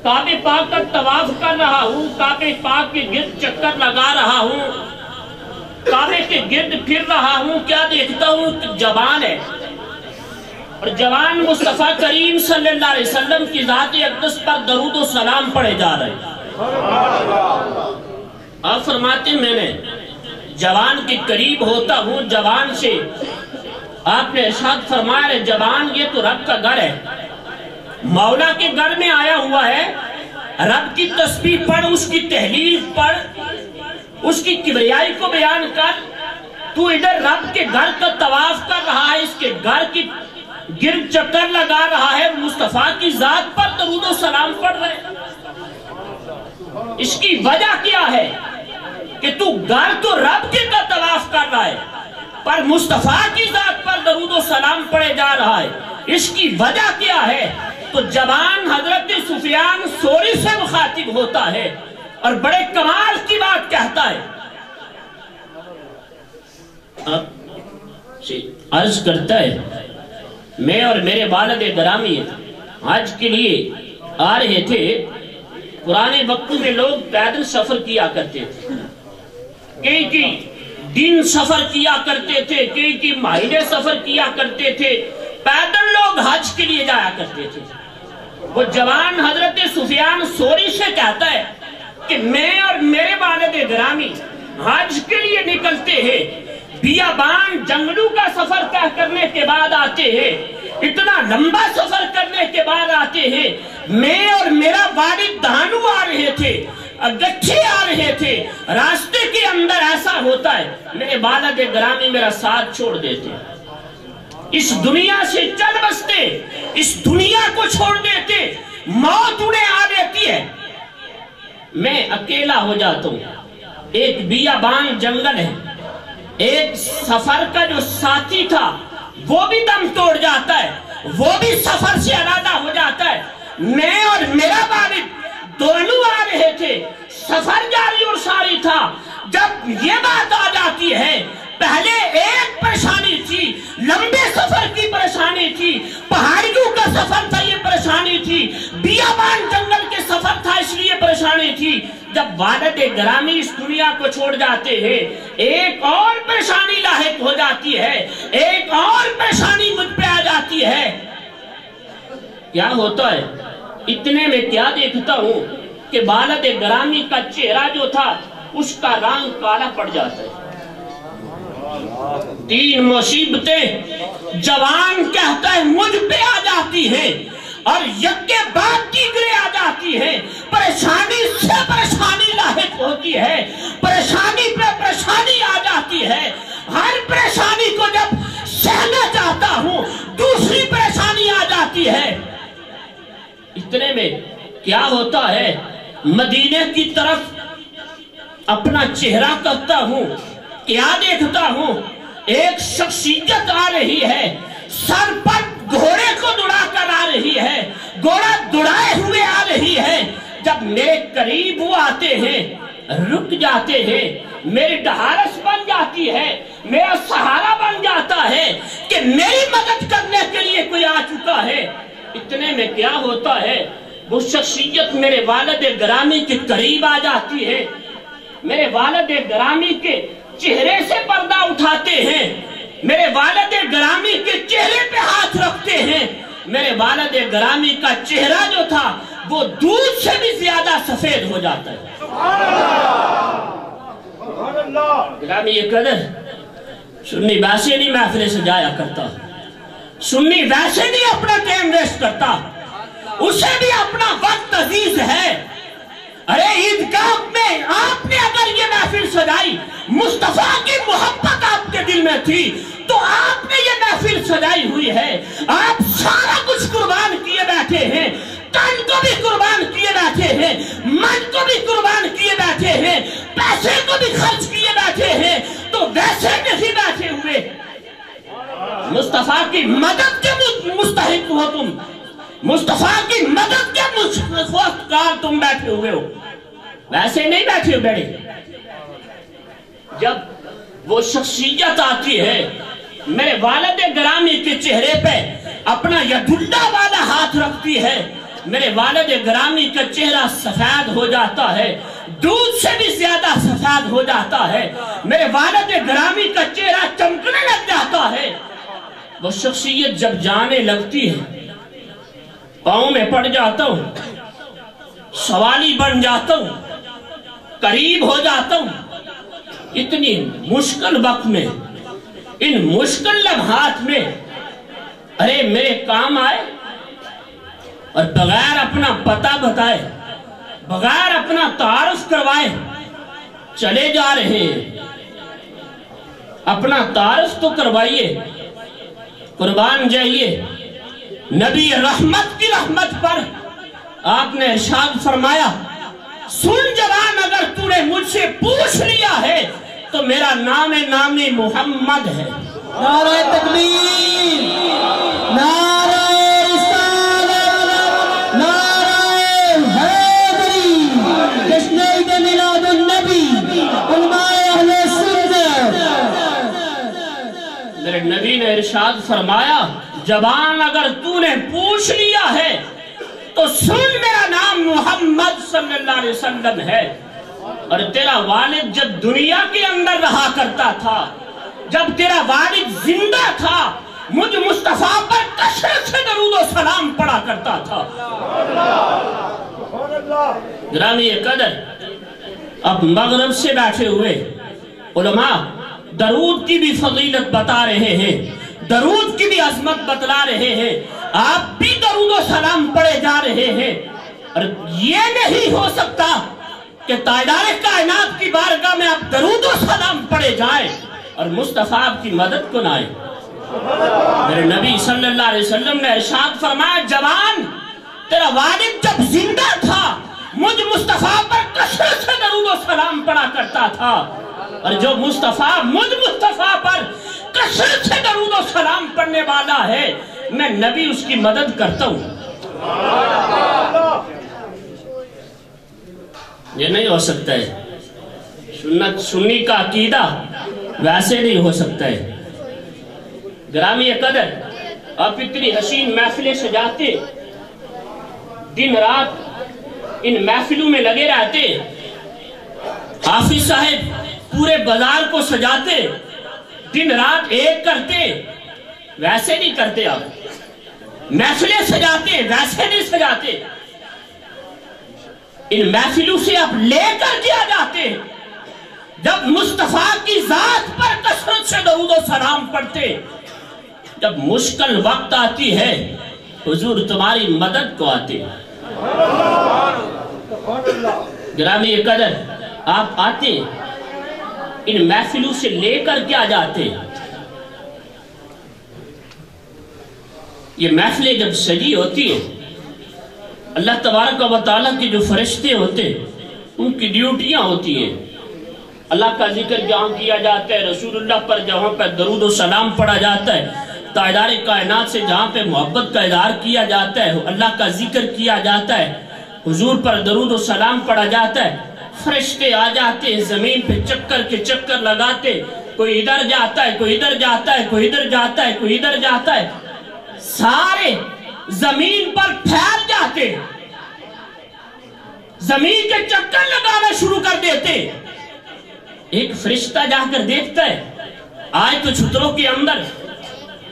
کعبے پاک کا طواف کر رہا ہوں، کعبے پاک کے گرد چکر لگا رہا ہوں، کعبے کے گرد پھر رہا ہوں، کیا دیکھتا ہوں کہ جوان ہے، اور جوان مصطفیٰ کریم صلی اللہ علیہ وسلم کی ذات اقدس پر درود و سلام پڑھے جا رہے ہیں۔ آپ فرماتے ہیں میں نے جوان کے قریب ہوتا ہوں، جوان سے آپ نے ارشاد فرمایا جوان یہ تو رب کا گھر ہے، مولا کے گھر میں آیا ہوا ہے، رب کی تسبیح پڑھ، اس کی تحلیل پڑھ، اس کی کبریائی کو بیان کر، تو ادھر رب کے گھر کا طواف کر رہا ہے، اس کے گھر کی گرد چکر لگا رہا ہے، مصطفیٰ کی ذات پر درود و سلام پڑھ رہے ہیں۔ اس کی وجہ کیا ہے کہ تو گھر تو رب کے کا طواف کر رہا ہے پر مصطفیٰ کی ذات پر درود و سلام پڑھے جا رہا ہے، اس کی وجہ کیا ہے؟ تو جوان حضرت سفیان ثوری سے مخاطب ہوتا ہے اور بڑے کمال کی بات کہتا ہے، عرض کرتا ہے میں اور میرے والد گرامی حج کے لیے آ رہے تھے، پرانے وقت میں لوگ پیدل سفر کیا کرتے تھے، کئی دن سفر کیا کرتے تھے، کئی مہینے سفر کیا کرتے تھے، پیدل لوگ حج کے لیے جایا کرتے تھے۔ وہ جوان حضرت سفیان ثوری سے کہتا ہے کہ میں اور میرے والد گرامی حج کے لیے نکلتے ہیں، بیابان جنگلوں کا سفر طے کرنے کے بعد آتے ہیں، اتنا لمبا سفر کرنے کے بعد آتے ہیں، میں اور میرا والد دہانو آ رہے تھے، گچھے آ رہے تھے، راستے کے اندر ایسا ہوتا ہے میرے والد گرامی میرا ساتھ چھوڑ دیتے، اس دنیا سے چل بستے، اس دنیا کو چھوڑ دیتے، موت انہیں آ دیتی ہے، میں اکیلا ہو جاتا ہوں، ایک بیابان جنگل ہے، ایک سفر کا جو ساتھی تھا وہ بھی دم توڑ جاتا ہے، وہ بھی سفر سے علیحدہ ہو جاتا ہے، میں اور میرا والد دونوں آ رہے تھے، سفر جاری اور ساری تھا، جب یہ بات آ جاتی ہے پہلے ایک پریشانی تھی، لمبے سفر کی پریشانی تھی، پہاڑیوں کا سفر تھا یہ پریشانی تھی، بیابان جنگل کے سفر تھا اس لیے پریشانی تھی، جب والد گرامی اس دنیا کو چھوڑ جاتے ہیں ایک اور پریشانی لاحق ہو جاتی ہے، ایک اور پریشانی مجھ پہ آ جاتی ہے، کیا ہوتا ہے؟ اتنے میں کیا دیکھتا ہوں کہ والد گرامی کا چہرہ جو تھا اس کا رنگ کالا پڑ جاتا ہے، تین مصیبتیں جوان کہتا ہے مجھ پہ آ جاتی ہیں اور یکے بعد دیگرے آ جاتی ہیں، پریشانی سے پریشانی لاحق ہوتی ہے، پریشانی پہ پریشانی آ جاتی ہے، ہر پریشانی کو جب سہنا چاہتا ہوں دوسری پریشانی آ جاتی ہے، اتنے میں کیا ہوتا ہے مدینے کی طرف اپنا چہرہ کرتا ہوں، کیا دیکھتا ہوں ایک شخصیت آ رہی ہے، سر پر گھوڑے کو دڑا کر آ رہی ہے، گھوڑا دڑائے ہوئے آ رہی ہے، جب میرے قریب وہ آتے ہیں رک جاتے ہیں، میری ڈھارس بن جاتی ہے، میرا سہارا بن جاتا ہے کہ میری مدد کرنے کے لیے کوئی آ چکا ہے، اتنے میں کیا ہوتا ہے وہ شخصیت میرے والد گرامی کے قریب آ جاتی ہے، میرے والد گرامی کے چہرے سے پردہ اٹھاتے ہیں، میرے والد گرامی کے چہرے پہ ہاتھ رکھتے ہیں، میرے والد گرامی کا چہرہ جو تھا وہ دودھ سے بھی زیادہ سفید ہو جاتا ہے، گرامی یہ قدر سنی ویسے نہیں محفلیں سجایا کرتا، سنی ویسے نہیں اپنا ٹائم ویسٹ کرتا، اسے بھی اپنا وقت عزیز ہے، ارے عیدگاہ میں آپ نے اگر یہ محفل سجائی، مصطفیٰ کی محبت آپ کے دل میں تھی تو آپ نے یہ محفل سجائی ہوئی ہے، آپ سارا کچھ قربان کیے بیٹھے ہیں، تن کو بھی قربان کیے بیٹھے ہیں، من کو بھی قربان کیے بیٹھے ہیں، پیسے کو بھی خرچ کیے بیٹھے ہیں، تو ویسے نہیں بیٹھے ہوئے، مصطفیٰ کی مدد کے مستحق ہو تم، مصطفیٰ کی مدد کے مستحق تم بیٹھے ہوئے ہو، ویسے نہیں بیٹھے ہو بیٹھے، جب وہ شخصیت آتی ہے میرے والد گرامی کے چہرے پہ اپنا یداللہ والا ہاتھ رکھتی ہے، میرے والد گرامی کا چہرہ سفید ہو جاتا ہے، دودھ سے بھی زیادہ سفید ہو جاتا ہے، میرے والد گرامی کا چہرہ چمکنے لگ جاتا ہے۔ وہ شخصیت جب جانے لگتی ہے پاؤں میں پڑ جاتا ہوں، سوالی بن جاتا ہوں، قریب ہو جاتا ہوں۔ اتنی مشکل وقت میں، ان مشکل لمحات میں ارے میرے کام آئے اور بغیر اپنا پتہ بتائے، بغیر اپنا تعارف کروائے چلے جا رہے ہیں۔ اپنا تعارف تو کروائیے، قربان جائیے۔ نبی رحمت کی رحمت پر آپ نے ارشاد فرمایا، سن جوان اگر تو نے مجھ سے پوچھ لیا ہے تو میرا نام محمد ہے۔ نعرہ تکبیر، نعرہ رسالت، نعرہ حیدری، جشن عید میلاد النبی، علماء اہل سنت۔ میرے نبی نے ارشاد فرمایا، جوان اگر تو نے پوچھ لیا ہے تو سن میرا نام محمد صلی اللہ علیہ وسلم ہے۔ اور تیرا والد جب دنیا کے اندر رہا کرتا تھا، جب تیرا والد زندہ تھا، مجھ مصطفیٰ پر کثرت سے درود و سلام پڑھا کرتا تھا۔ گرامی قدر، اب مغرب سے بیٹھے ہوئے علماء درود کی بھی فضیلت بتا رہے ہیں، درود کی بھی عظمت بتلا رہے ہیں، آپ بھی درود و سلام پڑھے جا رہے ہیں۔ اور یہ نہیں ہو سکتا کہ تاجدار کائنات کی بارگاہ میں آپ درود و سلام پڑھے جائیں اور مصطفیٰ آپ کی مدد کو نہ آئے۔ میرے نبی صلی اللہ علیہ وسلم نے ارشاد فرمایا، جوان تیرا والد جب زندہ تھا مجھ مصطفیٰ پر کثرت سے درود و سلام پڑھا کرتا تھا، اور جو مصطفیٰ مجھ مصطفیٰ پر کثرت سے درود و سلام پڑھنے والا ہے، میں نبی اس کی مدد کرتا ہوں۔ یہ نہیں ہو سکتا ہے، سنت سنی کا عقیدہ ویسے نہیں ہو سکتا ہے۔ گرامی قدر، آپ اتنی حسین محفلیں سجاتے، دن رات ان محفلوں میں لگے رہتے، حافظ صاحب پورے بازار کو سجاتے، دن رات ایک کرتے، ویسے نہیں کرتے آپ۔ محفلیں سجاتے ویسے نہیں سجاتے، ان محفلوں سے آپ لے کر کیا جاتے۔ جب مصطفیٰ کی ذات پر کثرت سے درود و سلام پڑھتے، جب مشکل وقت آتی ہے حضور تمہاری مدد کو آتے۔ گرامی قدر، آپ آتے ان محفلوں سے لے کر کیا جاتے۔ یہ محفلیں جب سجی ہوتی ہیں، اللہ تبارک و تعالیٰ کے جو فرشتے ہوتے ان کی ڈیوٹیاں ہوتی ہیں۔ اللہ کا ذکر جہاں کیا جاتا ہے، رسول اللہ پر جہاں پہ درود و سلام پڑھا جاتا ہے، تاجدار کائنات سے جہاں پہ محبت کا اظہار کیا جاتا ہے، اللہ کا ذکر کیا جاتا ہے، حضور پر درود و سلام پڑھا جاتا ہے، فرشتے آ جاتے ہیں زمین پہ چکر کے چکر لگاتے، کوئی ادھر جاتا ہے، کوئی ادھر جاتا ہے، کوئی ادھر جاتا ہے، کوئی ادھر جاتا ہے، سارے زمین پر پھیل جاتے، زمین کے چکر لگانا شروع کر دیتے۔ ایک فرشتہ جا کر دیکھتا ہے، آج تو چھتروں کے اندر،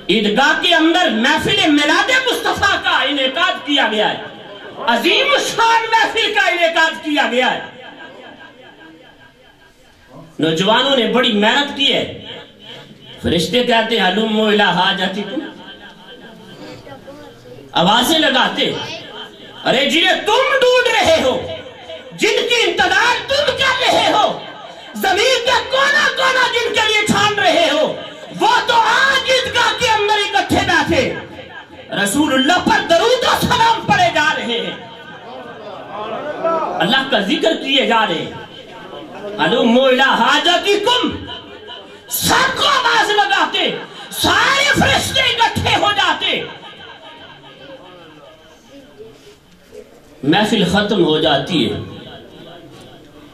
عیدگاہ کے اندر محفل میلاد مصطفیٰ کا انعقاد کیا گیا ہے، عظیم الشان محفل کا انعقاد کیا گیا ہے۔ نوجوانوں نے بڑی محنت کی ہے، فرشتے کہتے ہیں ہلم الی حاجتکم، آوازیں لگاتے، ارے جنہیں تم ڈھونڈ رہے ہو، جن کی انتظار تم کر رہے ہو، زمین کا کونا کونا جن کے لیے چھان رہے ہو، وہ تو آج عیدگاہ کے اندر اکٹھے بیٹھے رسول اللہ پر درود و سلام پڑھے جا رہے ہیں، اللہ کا ذکر کیے جا رہے ہیں۔ ہلم الی حاجتکم، سب کو آواز لگاتے، سارے فرشتے اکٹھے ہو جاتے، محفل ختم ہو جاتی ہے،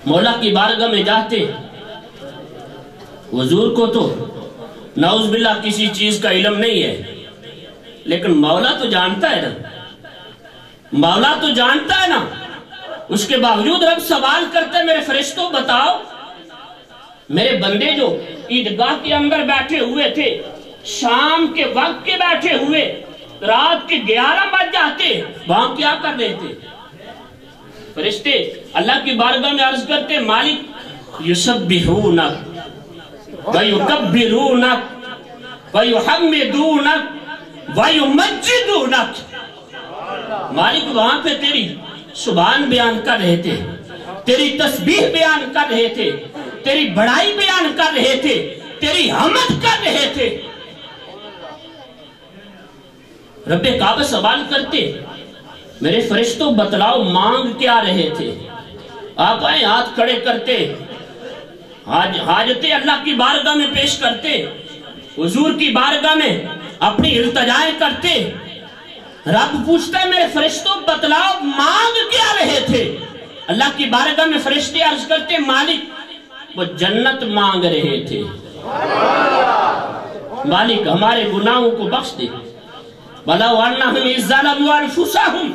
مولا کی بارگاہ میں جاتے، حضور کو تو نعوذ باللہ کسی چیز کا علم نہیں ہے، لیکن مولا تو جانتا ہے نا، مولا تو جانتا ہے نا، اس کے باوجود رب سوال کرتا ہے میرے فرشتوں بتاؤ، میرے بندے جو عیدگاہ کے اندر بیٹھے ہوئے تھے، شام کے وقت کے بیٹھے ہوئے، رات کے 11 بج جاتے، وہاں کیا کر رہے تھے؟ فرشتے اللہ کی بارگاہ میں عرض کرتے مالک یسبحونک وَيُكَبِّرُونَكَ وَيُحَمِّدُونَكَ وَيُمَجِّدُونَكَ۔ مالک وہاں پہ تیری سبحان بیان کر رہے تھے، تیری تسبیح بیان کر رہے تھے، تیری بڑائی بیان کر رہے تھے، تیری حمد کر رہے تھے۔ رب کعبہ سوال کرتے میرے فرشتوں بتلاؤ مانگ کیا رہے تھے؟ آپ آئیں ہاتھ کھڑے کرتے، حاجتیں اللہ کی بارگاہ میں پیش کرتے، حضور کی بارگاہ میں اپنی التجائیں کرتے۔ رب پوچھتا ہے میرے فرشتوں بتلاؤ مانگ کیا رہے تھے؟ اللہ کی بارگاہ میں فرشتے عرض کرتے مالک وہ جنت مانگ رہے تھے، مالک ہمارے گناہوں کو بخش دے۔ وَلَوْ أَنَّهُمْ إِذْ ظَلَمُوا أَنفُسَهُمْ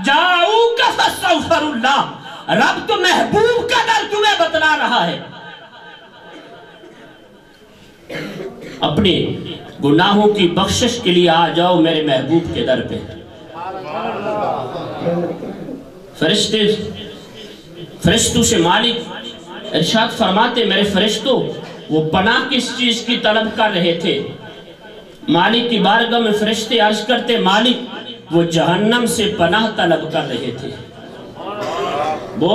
جَاءُوكَ فَاسْتَغْفَرُوا اللَّهَ۔ رب تو محبوب کا در تمہیں بتلا رہا ہے، اپنے گناہوں کی بخشش کے لیے آ جاؤ میرے محبوب کے در پہ۔ فرشتوں سے مالک ارشاد فرماتے میرے فرشتوں وہ پناہ کس چیز کی طلب کر رہے تھے؟ مالک کی بارگاہ میں فرشتے عرض کرتے مالک وہ جہنم سے پناہ طلب کر رہے تھے، وہ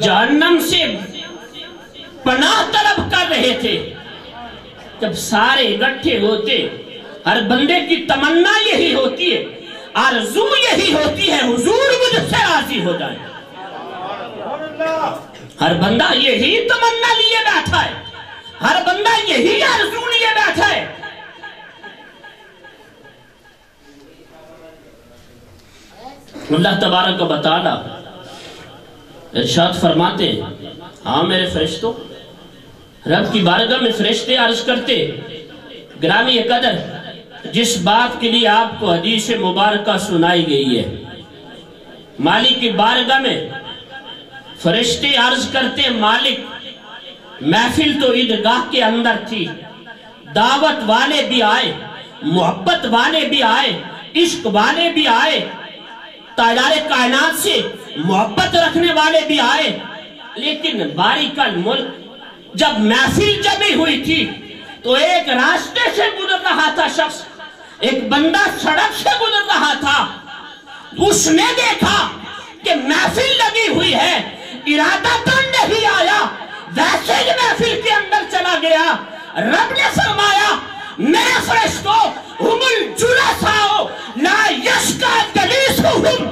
جہنم سے پناہ طلب کر رہے تھے۔ جب سارے اکٹھے ہوتے، ہر بندے کی تمنا یہی ہوتی ہے، آرزو یہی ہوتی ہے حضور مجھ سے راضی ہو جائے۔ ہر بندہ یہی تمنا لیے بیٹھا ہے، ہر بندہ یہی آرزو لیے بیٹھا ہے۔ اللہ تبارک و تعالی ارشاد فرماتے ہاں میرے فرشتوں، رب کی بارگاہ میں فرشتے عرض کرتے گرامی قدر جس بات کے لیے آپ کو حدیث مبارکہ سنائی گئی ہے، مالک کی بارگاہ میں فرشتے عرض کرتے مالک محفل تو عیدگاہ کے اندر تھی، دعوت والے بھی آئے، محبت والے بھی آئے، عشق والے بھی آئے، تاجدار کائنات سے محبت رکھنے والے بھی آئے، لیکن باریک الملک جب محفل جمی ہوئی تھی تو ایک راستے سے گزر رہا تھا شخص، ایک بندہ سڑک سے گزر رہا تھا، اس نے دیکھا کہ محفل لگی ہوئی ہے، ارادہ تو نہیں آیا، ویسے ہی محفل کے اندر چلا گیا۔ رب نے فرمایا میرے فرشتوں ہم الجلساء لا یشکا جلیسہم،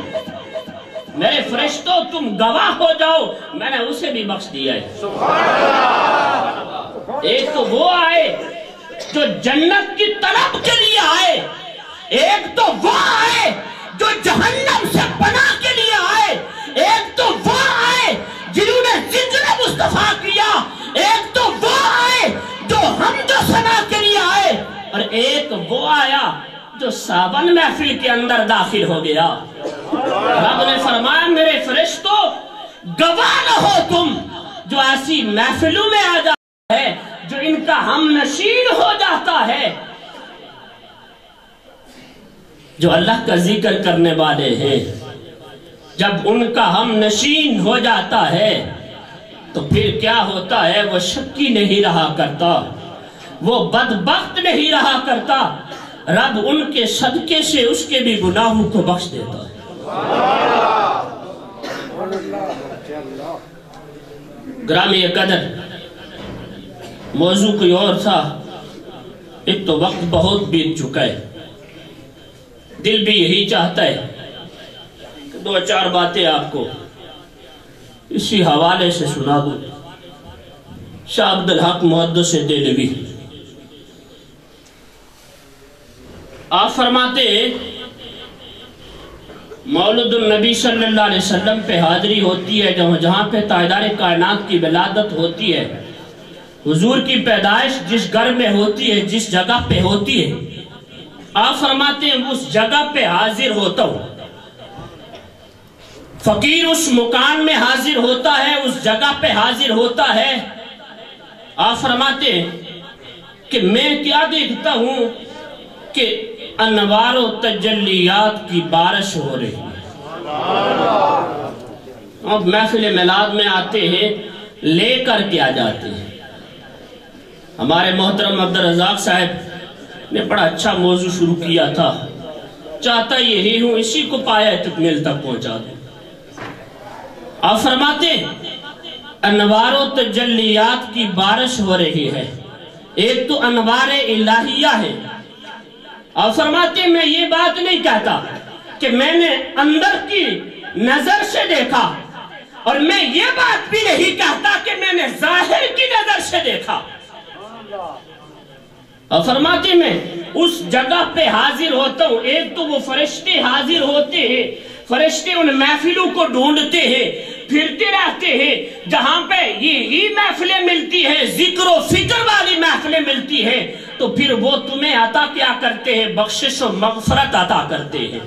میرے فرشتوں تم گواہ ہو جاؤ میں نے اسے بھی بخش دیا ہے۔ ایک تو وہ آئے جو جنت کی طلب کے لیے آئے، ایک تو وہ آئے جو جہنم سے پناہ کے لیے آئے، ایک تو وہ آئے جنہوں نے ذکر مصطفیٰ کیا، ایک تو وہ آئے جو حمد و ثنا کے لیے آئے، اور ایک وہ آیا جو سابن محفل کے اندر داخل ہو گیا۔ رب نے فرمایا میرے فرشتوں گواہ نہ ہو تم جو ایسی محفلوں میں آ جاتا ہے، جو ان کا ہم نشین ہو جاتا ہے، جو اللہ کا ذکر کرنے والے ہیں، جب ان کا ہم نشین ہو جاتا ہے تو پھر کیا ہوتا ہے؟ وہ شکی نہیں رہا کرتا، وہ بدبخت نہیں رہا کرتا، رب ان کے صدقے سے اس کے بھی گناہوں کو بخش دیتا ہے۔ گرامی قدر موضوع کوئی اور تھا، ایک تو وقت بہت بیت چکا ہے، دل بھی یہی چاہتا ہے کہ دو چار باتیں آپ کو اسی حوالے سے سنا دوں۔ شاہ عبدالحق محدث دہلوی آپ فرماتے مولد النبی صلی اللہ علیہ وسلم پہ حاضری ہوتی ہے، جہاں پہ تاجدار کائنات کی ولادت ہوتی ہے، حضور کی پیدائش جس گھر میں ہوتی ہے، جس جگہ پہ ہوتی ہے، آپ فرماتے ہیں اس جگہ پہ حاضر ہوتا ہوں، فقیر اس مکان میں حاضر ہوتا ہے، اس جگہ پہ حاضر ہوتا ہے، آپ فرماتے ہیں کہ میں کیا دیکھتا ہوں کہ انوار و تجلیات کی بارش ہو رہی ہے۔ اب محفل میلاد میں آتے ہیں، لے کر کے آ جاتے ہیں۔ ہمارے محترم عبدالرزاق صاحب نے بڑا اچھا موضوع شروع کیا تھا، چاہتا یہی ہوں اسی کو پایا تکمیل تک پہنچا دوں۔ آپ فرماتے ہیں انوار و تجلیات کی بارش ہو رہی ہے، ایک تو انوار الہیہ ہے۔ آپ فرماتے ہیں میں یہ بات نہیں کہتا کہ میں نے اندر کی نظر سے دیکھا، اور میں یہ بات بھی نہیں کہتا کہ میں نے ظاہر کی نظر سے دیکھا۔ اور فرماتے میں اس جگہ پہ حاضر ہوتا ہوں، ایک تو وہ فرشتے حاضر ہوتے ہیں، فرشتے ان محفلوں کو ڈھونڈتے ہیں، پھرتے رہتے ہیں، جہاں پہ یہ محفلیں ملتی ہیں، ذکر و فکر والی محفلیں ملتی ہیں، تو پھر وہ تمہیں عطا کیا کرتے ہیں؟ بخشش و مغفرت عطا کرتے ہیں۔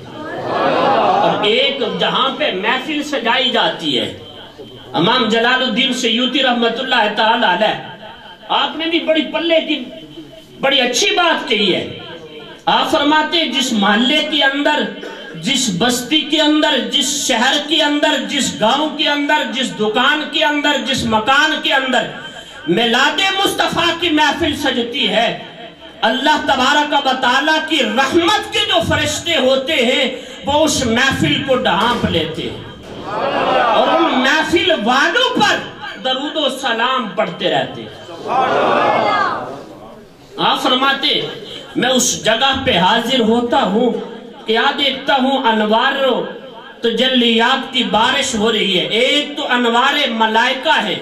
اور ایک جہاں پہ محفل سجائی جاتی ہے، امام جلال الدین سیوطی رحمت اللہ تعالی علیہ، آپ نے بھی بڑی پلے کی بڑی اچھی بات کہی ہے۔ آپ فرماتے ہیں جس محلے کے اندر، جس بستی کے اندر، جس شہر کے اندر، جس گاؤں کے اندر، جس دکان کے اندر، جس مکان کے اندر میلاد مصطفیٰ کی محفل سجتی ہے، اللہ تبارک و تعالیٰ کی رحمت کے جو فرشتے ہوتے ہیں وہ اس محفل کو ڈھانپ لیتے ہیں اور ان محفل والوں پر درود و سلام پڑھتے رہتے ہیں۔ آپ فرماتے میں اس جگہ پہ حاضر ہوتا ہوں، کیا دیکھتا ہوں؟ انوار و تجلیات کی بارش ہو رہی ہے، ایک تو انوار ملائکہ ہے۔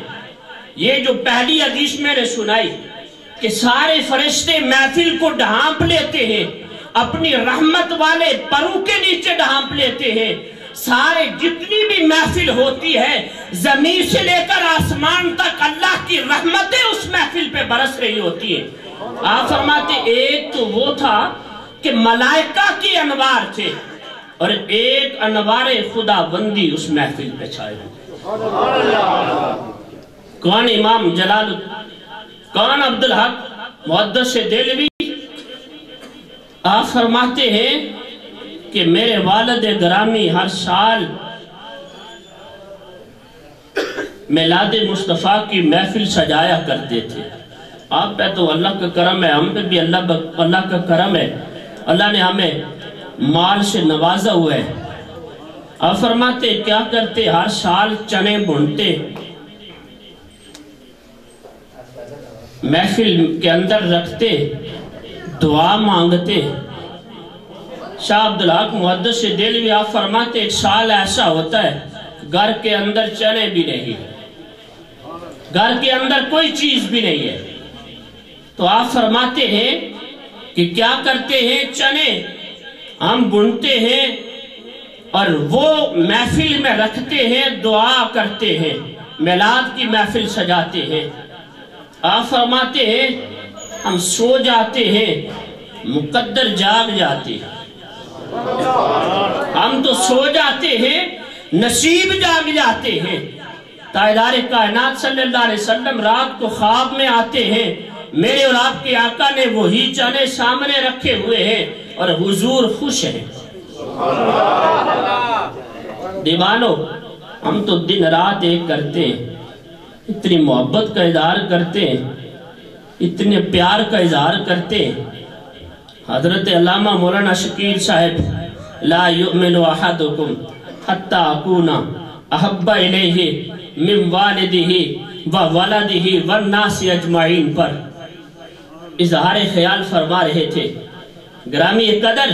یہ جو پہلی حدیث میں نے سنائی کہ سارے فرشتے محفل کو ڈھانپ لیتے ہیں، اپنی رحمت والے پروں کے نیچے ڈھانپ لیتے ہیں، سارے جتنی بھی محفل ہوتی ہے زمین سے لے کر آسمان تک اللہ کی رحمتیں اس محفل پہ برس رہی ہوتی ہیں۔ آپ فرماتے ایک تو وہ تھا کہ ملائکہ کی انوار تھے، اور ایک انوار خدا بندی اس محفل پہ چھائے ہوئے۔ کون؟ امام جلال، کون؟ عبدالحق محدث دہلوی۔ آپ فرماتے ہیں کہ میرے والد گرامی ہر سال میلاد مصطفیٰ کی محفل سجایا کرتے تھے۔ آپ پہ تو اللہ کا کرم ہے، ہم پہ بھی اللہ کا کرم ہے، اللہ نے ہمیں مال سے نوازا ہوا ہے۔ آپ فرماتے کیا کرتے؟ ہر سال چنے بھونتے، محفل کے اندر رکھتے، دعا مانگتے۔ شاہ عبدالحق محدث دہلوی آپ فرماتے ایک سال ایسا ہوتا ہے گھر کے اندر چنے بھی نہیں، گھر کے اندر کوئی چیز بھی نہیں ہے، تو آپ فرماتے ہیں کہ کیا کرتے ہیں؟ چنے ہم بنتے ہیں اور وہ محفل میں رکھتے ہیں، دعا کرتے ہیں، میلاد کی محفل سجاتے ہیں۔ آپ فرماتے ہیں ہم سو جاتے ہیں، مقدر جاگ جاتے ہیں، ہم تو سو جاتے ہیں، نصیب جاگ جاتے ہیں۔ تاجدار کائنات صلی اللہ علیہ وسلم رات کو خواب میں آتے ہیں، میرے اور آپ کے آقا نے وہی چنے سامنے رکھے ہوئے ہیں اور حضور خوش ہیں۔ دیوانو، ہم تو دن رات ایک کرتے ہیں، اتنی محبت کا اظہار کرتے ہیں، اتنے پیار کا اظہار کرتے ہیں۔ حضرت علامہ مولانا شکیل صاحب لا یؤمن احدکم حتی اکون احب الیہ من والدہ وولدہ والناس اجمعین پر اظہار خیال فرما رہے تھے۔ گرامی قدر،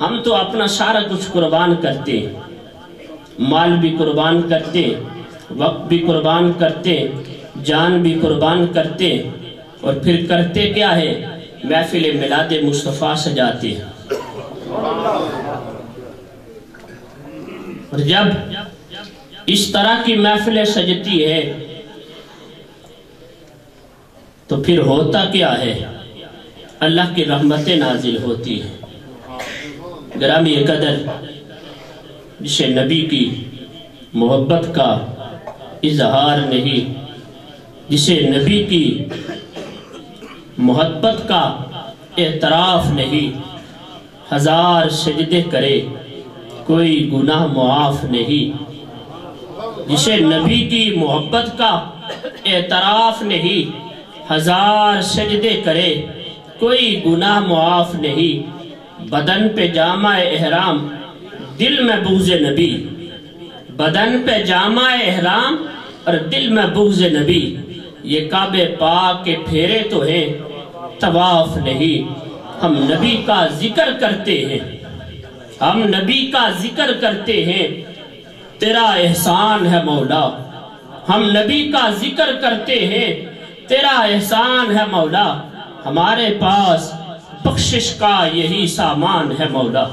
ہم تو اپنا سارا کچھ قربان کرتے ہیں، مال بھی قربان کرتے، وقت بھی قربان کرتے، جان بھی قربان کرتے، اور پھر کرتے کیا ہے؟ محفل میلاد مصطفیٰ سجاتے ہیں۔ اور جب اس طرح کی محفلیں سجتی ہے تو پھر ہوتا کیا ہے؟ اللہ کی رحمتیں نازل ہوتی ہیں۔ گرامی قدر، جسے نبی کی محبت کا اظہار نہیں، جسے نبی کی محبت کا اعتراف نہیں، ہزار سجدے کرے کوئی گناہ معاف نہیں، جسے نبی کی محبت کا اعتراف نہیں، ہزار سجدے کرے کوئی گناہ معاف نہیں۔ بدن پہ جامع احرام دل میں بغض نبی، بدن پہ جامع احرام اور دل میں بغض نبی، یہ کعبے پاک کے پھیرے تو ہیں طواف نہیں۔ ہم نبی کا ذکر کرتے ہیں، ہم نبی کا ذکر کرتے ہیں، تیرا احسان ہے مولا۔ ہم نبی کا ذکر کرتے ہیں، تیرا احسان ہے مولا۔ ہمارے پاس بخشش کا یہی سامان ہے مولا،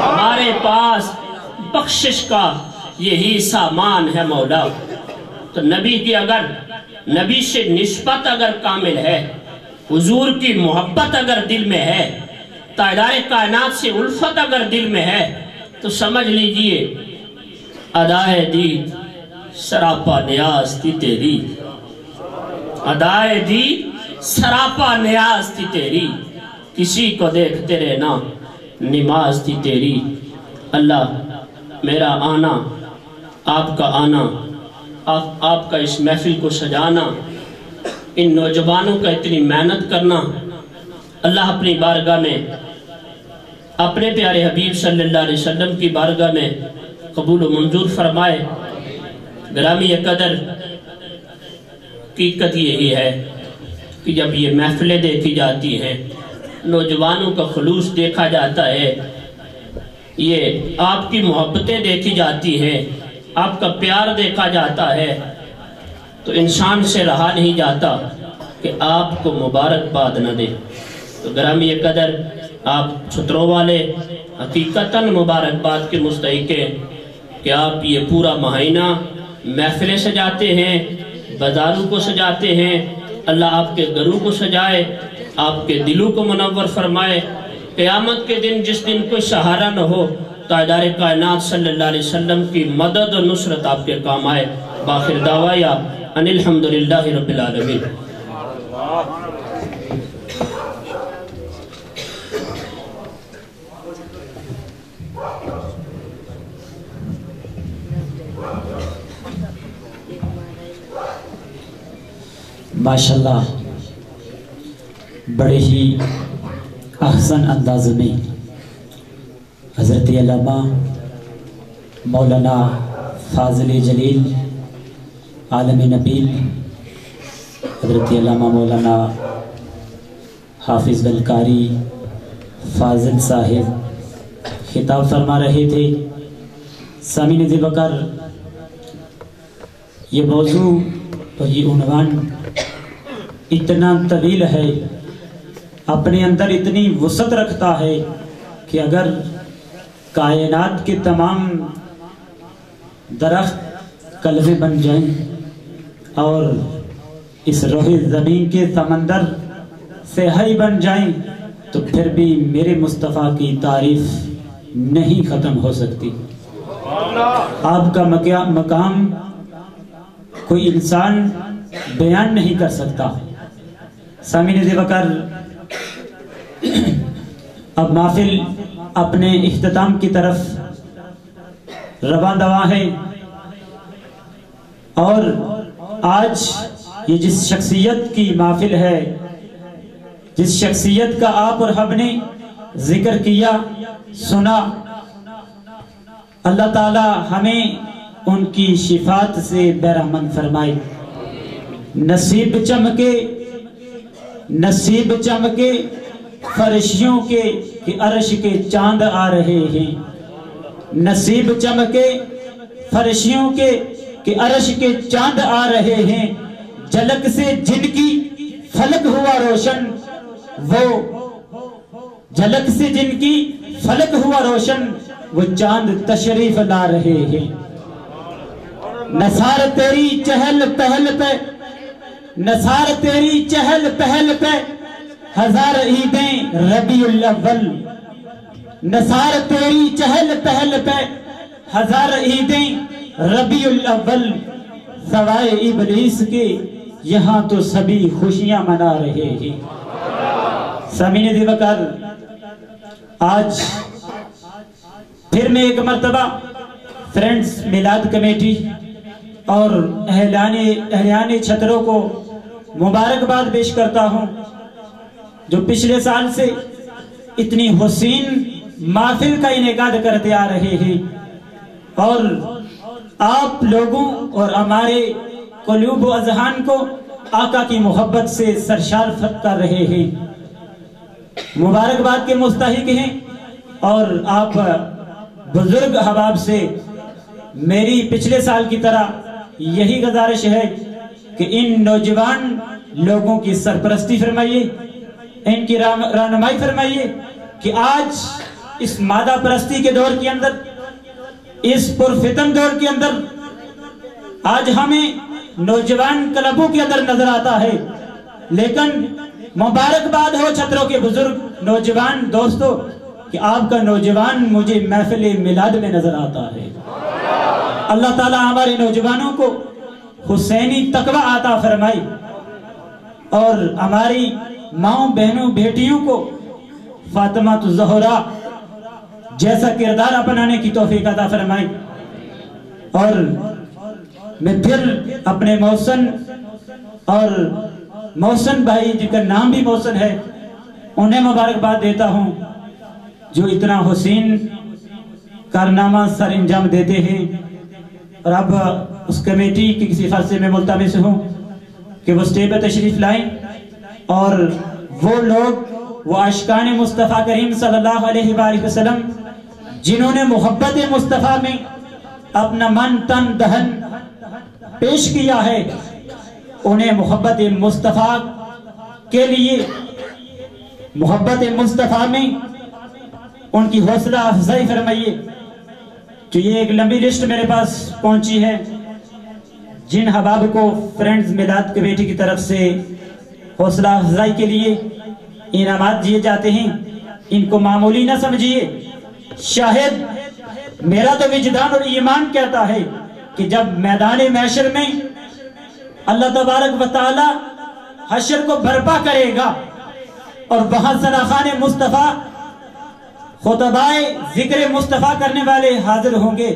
ہمارے پاس بخشش کا یہی سامان ہے مولا۔ تو نبی کی اگر نبی سے نسبت اگر کامل ہے، حضور کی محبت اگر دل میں ہے، تاجدار کائنات سے الفت اگر دل میں ہے، تو سمجھ لیجئے ادائے دید سراپا نیاز تھی تیری، ادائے دید سراپا نیاز تھی تیری، کسی کو دیکھتے رہنا نماز تھی تیری۔ اللہ میرا آنا، آپ کا آنا، آپ کا اس محفل کو سجانا، ان نوجوانوں کا اتنی محنت کرنا، اللہ اپنی بارگاہ میں اپنے پیارے حبیب صلی اللہ علیہ وسلم کی بارگاہ میں قبول و منظور فرمائے۔ گرامی قدر حقیقت یہی ہے کہ جب یہ محفلیں دیکھی جاتی ہیں، نوجوانوں کا خلوص دیکھا جاتا ہے، یہ آپ کی محبتیں دیکھی جاتی ہیں، آپ کا پیار دیکھا جاتا ہے، تو انسان سے رہا نہیں جاتا کہ آپ کو مبارکباد نہ دے۔ تو گرامی قدر آپ چھتروں والے حقیقتاً مبارکباد کے مستحق ہیں کہ آپ یہ پورا مہینہ محفلیں سجاتے ہیں، بازاروں کو سجاتے ہیں۔ اللہ آپ کے گھروں کو سجائے، آپ کے دلوں کو منور فرمائے۔ قیامت کے دن جس دن کوئی سہارا نہ ہو، تاجدار کائنات صلی اللہ علیہ وسلم کی مدد و نصرت آپ کے کام آئے۔ باخر دعوایا ان الحمدللہ رب العالمین۔ ماشاءاللہ بڑے ہی احسن انداز میں حضرت علامہ مولانا فاضل جلیل عالم نبیل حضرت علامہ مولانا حافظ القاری فاضل صاحب خطاب فرما رہے تھے۔ سامعین ذی وقار، یہ موضوع اور یہ عنوان اتنا طویل ہے، اپنے اندر اتنی وسعت رکھتا ہے کہ اگر کائنات کے تمام درخت کلبے بن جائیں اور اس روح زمین کے سمندر سیاہی بن جائیں تو پھر بھی میرے مصطفیٰ کی تعریف نہیں ختم ہو سکتی۔ آپ کا مقام کوئی انسان بیان نہیں کر سکتا۔ سامعین ذی وقار، اب محفل اپنے اختتام کی طرف رواں دواں ہے، اور آج یہ جس شخصیت کی محفل ہے، جس شخصیت کا آپ اور ہم نے ذکر کیا، سنا، اللہ تعالی ہمیں ان کی شفاعت سے بہرمند فرمائے۔ نصیب چمکے فرشیوں کے کہ عرش کے چاند آ رہے ہیں۔ نصیب چمکے فرشیوں کے کہ عرش کے چاند آ رہے ہیں۔ جھلک سے جن کی فلک ہوا روشن، وہ جھلک سے جن کی فلک ہوا روشن، وہ چاند تشریف لا رہے ہیں۔ نثار تیری چہل پہل پہ، نثار تیری چہل پہل پہ، ہزار عیدیں ربیع الاول۔ نثار تیری چہل پہل پہ، ہزار عیدیں ربیع الاول سوائے ابلیس کے یہاں تو سبھی خوشیاں منا رہے ہیں۔ سامعین دی وقار آج پھر میں ایک مرتبہ فرینڈز میلاد کمیٹی اور اہلیان چھتروں کو مبارکباد پیش کرتا ہوں جو پچھلے سال سے اتنی حسین محفل کا انعقاد کرتے آ رہے ہیں اور آپ لوگوں اور ہمارے قلوب و اذہان کو آقا کی محبت سے سرشار کر رہے ہیں، مبارکباد کے مستحق ہیں۔ اور آپ بزرگ احباب سے میری پچھلے سال کی طرح یہی گزارش ہے کہ ان نوجوان لوگوں کی سرپرستی فرمائیے، ان کی رہنمائی فرمائیے کہ آج اس مادہ پرستی کے دور کے اندر، اس پرفتن دور کے اندر آج ہمیں نوجوان کلبوں کے اندر نظر آتا ہے، لیکن مبارکباد ہو چھتروں کے بزرگ نوجوان دوستوں کہ آپ کا نوجوان مجھے محفل میلاد میں نظر آتا ہے۔ اللہ تعالیٰ ہمارے نوجوانوں کو حسینی تقوی عطا فرمائے اور ہماری ماؤں بہنوں بیٹیوں کو فاطمہ الزہرا جیسا کردار اپنانے کی توفیق عطا فرمائے۔ اور میں پھر اپنے محسن اور محسن بھائی جن کا نام بھی محسن ہے انہیں مبارکباد دیتا ہوں جو اتنا حسین کارنامہ سر انجام دیتے ہیں۔ اور اب اس کمیٹی کی کسی فیصلے میں ملتمس ہوں کہ وہ اسٹیج پہ تشریف لائیں اور وہ لوگ، وہ عاشقان مصطفیٰ کریم صلی اللہ علیہ وآلہ وسلم جنہوں نے محبت مصطفیٰ میں اپنا من تن دہن پیش کیا ہے، انہیں محبت مصطفیٰ کے لیے، محبت مصطفیٰ میں ان کی حوصلہ افزائی فرمائیے۔ جو یہ ایک لمبی لسٹ میرے پاس پہنچی ہے جن حباب کو فرینڈز میلاد کمیٹی کی طرف سے حوصلہ افزائی کے لیے انعامات دیے جاتے ہیں، ان کو معمولی نہ سمجھیے۔ شاہد میرا تو وجدان اور ایمان کہتا ہے کہ جب میدان محشر میں اللہ تبارک و تعالی حشر کو برپا کرے گا اور وہاں ثناخان مصطفیٰ خطبائے ذکر مصطفیٰ کرنے والے حاضر ہوں گے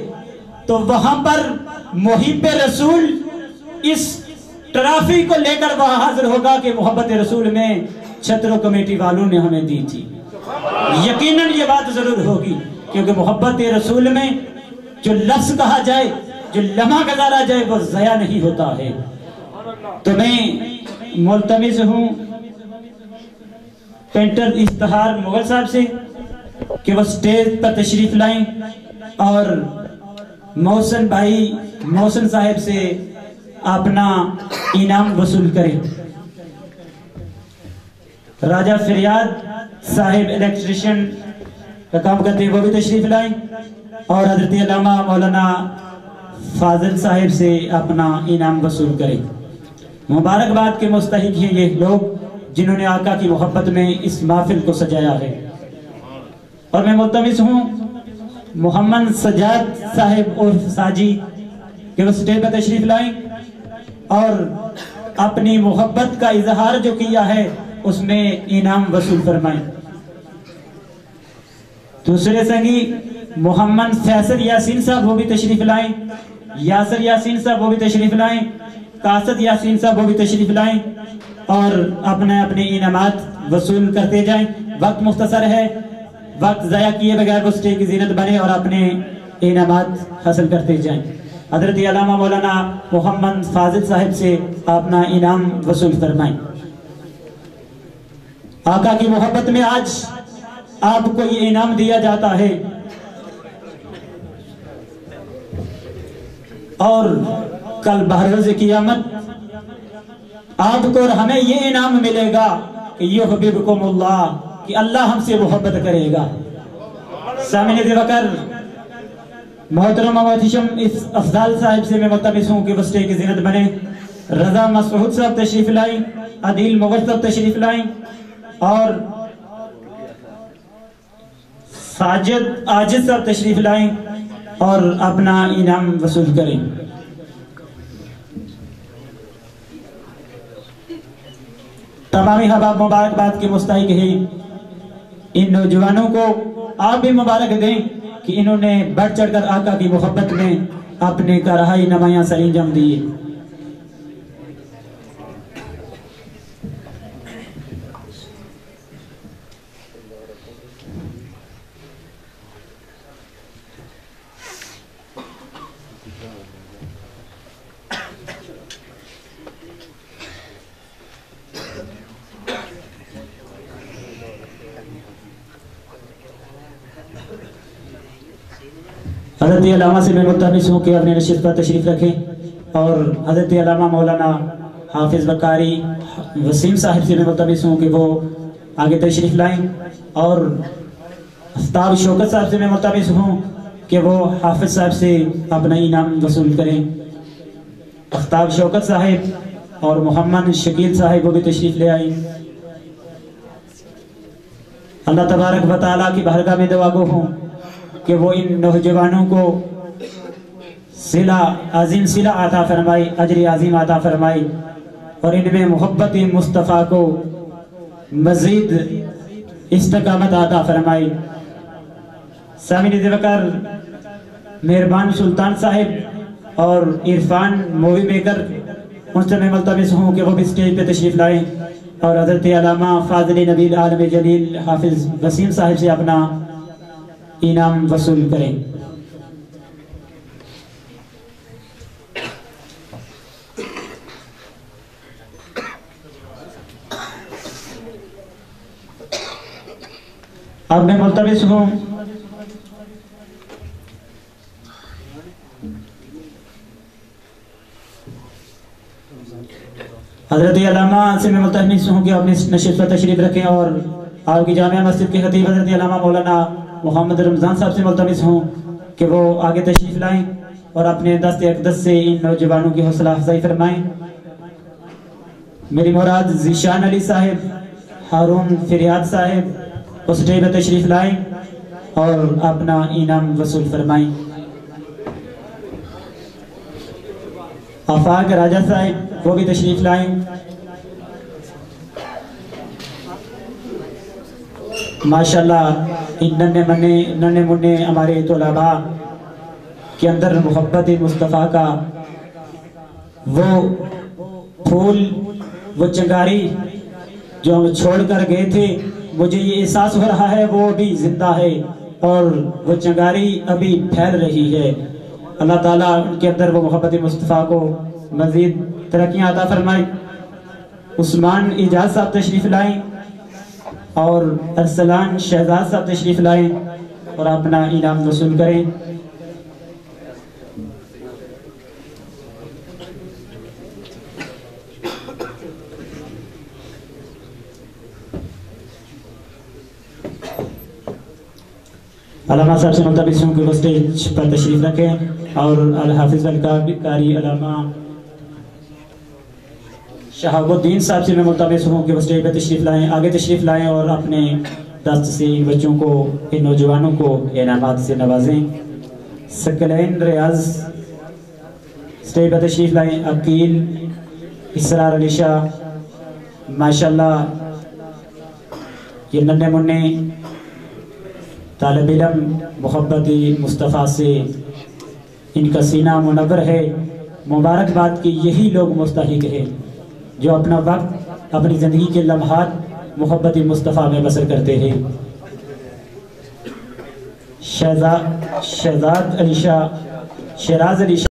تو وہاں پر محب رسول اس ٹرافی کو لے کر وہاں حاضر ہوگا کہ محبت رسول میں چھتروں کمیٹی والوں نے ہمیں دی تھی۔ یقیناً یہ بات ضرور ہوگی کیونکہ محبت رسول میں جو لفظ کہا جائے، جو لمحہ گزارا جائے وہ ضائع نہیں ہوتا ہے۔ تو میں ملتمس ہوں پینٹر اشتہار مغل صاحب سے کہ وہ سٹیج پر تشریف لائیں اور محسن بھائی محسن صاحب سے اپنا انعام وصول کریں۔ راجہ فریاد صاحب الیکٹریشن کا کام کرتے ہیں، وہ بھی تشریف لائیں اور حضرت علامہ مولانا فاضل صاحب سے اپنا انعام وصول کریں۔ مبارکباد کے مستحق ہیں یہ لوگ جنہوں نے آقا کی محبت میں اس محفل کو سجایا ہے۔ اور میں ملتمس ہوں محمد سجاد صاحب عرف ساجی کہ وہ سٹیج پر تشریف لائیں اور اپنی محبت کا اظہار جو کیا ہے اس میں انعام وصول فرمائیں۔ دوسرے سنگی محمد فیصل یاسین صاحب وہ بھی تشریف لائیں، یاسر یاسین صاحب وہ بھی تشریف لائیں، قاسد یاسین صاحب وہ بھی تشریف لائیں اور اپنے انعامات وصول کرتے جائیں۔ وقت مختصر ہے، وقت ضائع کیے بغیر وہ سٹیج کی زینت بنے اور اپنے انعامات حاصل کرتے جائیں۔ حضرت علامہ مولانا محمد فاضل صاحب سے اپنا انعام وصول فرمائیں۔ آقا کی محبت میں آج آپ کو یہ انعام دیا جاتا ہے اور کل بروز قیامت آپ کو اور ہمیں یہ انعام ملے گا کہ یحببکم اللہ، کہ اللہ ہم سے محبت کرے گا۔ سامعین ذی وقار محترم محتشم اس افضال صاحب سے میں ملتمس ہوں کہ وہ سٹیج کی زینت بنے۔ رضا مسعود صاحب تشریف لائیں، عدیل مغل صاحب تشریف لائیں اور ساجد عاجز صاحب تشریف لائیں اور اپنا انعام وصول کریں۔ تمامی احباب مبارکباد کے مستحق ہیں۔ ان نوجوانوں کو آپ بھی مبارک دیں کہ انہوں نے بڑھ چڑھ کر آقا کی محبت میں اپنے کارہائی نمایاں سر انجام دیے۔ حضرت علامہ سے میں ملتمس ہوں کہ اپنے نشست پر تشریف رکھیں، اور حضرت علامہ مولانا حافظ بکاری وسیم صاحب سے میں ملتمس ہوں کہ وہ آگے تشریف لائیں، اور آفتاب شوکت صاحب سے میں ملتمس ہوں کہ وہ حافظ صاحب سے اپنا انعام وصول کریں۔ آفتاب شوکت صاحب اور محمد شکیل صاحب وہ بھی تشریف لے آئیں۔ اللہ تبارک و تعالیٰ کی بارگاہ میں دعا گو ہوں کہ وہ ان نوجوانوں کو عظیم صلہ عطا فرمائی، اجر عظیم عطا فرمائی، اور ان میں محبت مصطفیٰ کو مزید استقامت عطا فرمائی۔ سامعین ذی وقار مہربان سلطان صاحب اور عرفان مووی میکر، ان سے میں ملتمس ہوں کہ وہ بھی اسٹیج پہ تشریف لائیں، اور حضرت علامہ فاضل نبیل عالم جلیل حافظ وسیم صاحب سے اپنا انعام وصول کریں۔ اب میں ملتمس ہوں حضرت علامہ سے میں ملتمس ہوں کہ اپنی نشست پر تشریف رکھیں، اور آپ کی جامعہ مسجد کے خطیب حضرت علامہ مولانا محمد رمضان صاحب سے ملتمس ہوں کہ وہ آگے تشریف لائیں اور اپنے دست اقدس سے ان نوجوانوں کی حوصلہ افزائی فرمائیں۔ میری مراد ذیشان علی صاحب، ہارون فریاد صاحب اس اسٹیج پہ تشریف لائیں اور اپنا انعام وصول فرمائیں۔ آفاق راجہ صاحب وہ بھی تشریف لائیں۔ ماشاءاللہ ان ننے منے ہمارے طلباء کے اندر محبت مصطفیٰ کا وہ پھول، وہ چنگاری جو ہم چھوڑ کر گئے تھے، مجھے یہ احساس ہو رہا ہے وہ بھی زندہ ہے اور وہ چنگاری ابھی پھیل رہی ہے۔ اللہ تعالیٰ ان کے اندر وہ محبت مصطفیٰ کو مزید ترقیاں عطا فرمائے۔ عثمان اجاز صاحب تشریف لائیں اور ارسلان شہزاد صاحب تشریف لائیں اور اپنا انعام وصول کریں۔ علامہ صاحب سے ملتمس ہوں کہ وہ اسٹیج پر تشریف رکھیں، اور الحافظ القاری علامہ شہاب الدین صاحب سے میں ملتمس ہوں کہ وہ اسٹیج پہ تشریف لائیں، آگے تشریف لائیں اور اپنے دست سے ان بچوں کو، ان نوجوانوں کو انعامات سے نوازیں۔ سکلین ریاض اسٹیج پہ تشریف لائیں، عقیل اسرار علی شاہ، ماشاءاللہ یہ ننے منے طالب علم محبت مصطفیٰ سے ان کا سینہ منور ہے۔ مبارکباد کی یہی لوگ مستحق ہیں جو اپنا وقت، اپنی زندگی کے لمحات محبت مصطفیٰ میں بسر کرتے ہیں۔ شہزاد علی شاہ، شیراز علی شاہ